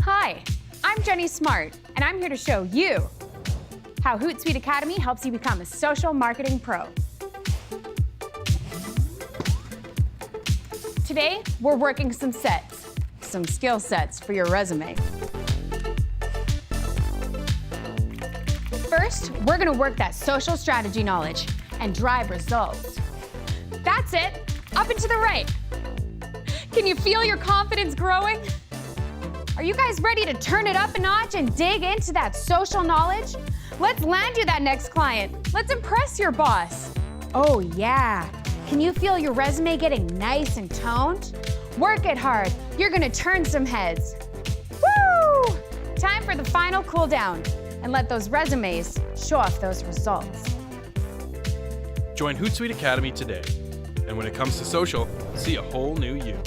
Hi, I'm Jenny Smart, and I'm here to show you how Hootsuite Academy helps you become a social marketing pro. Today, we're working some skill sets for your resume. First, we're gonna work that social strategy knowledge and drive results. That's it, up and to the right. Can you feel your confidence growing? Are you guys ready to turn it up a notch and dig into that social knowledge? Let's land you that next client. Let's impress your boss. Oh yeah, can you feel your resume getting nice and toned? Work it hard, you're gonna turn some heads. Woo! Time for the final cool down and let those resumes show off those results. Join Hootsuite Academy today. And when it comes to social, see a whole new you.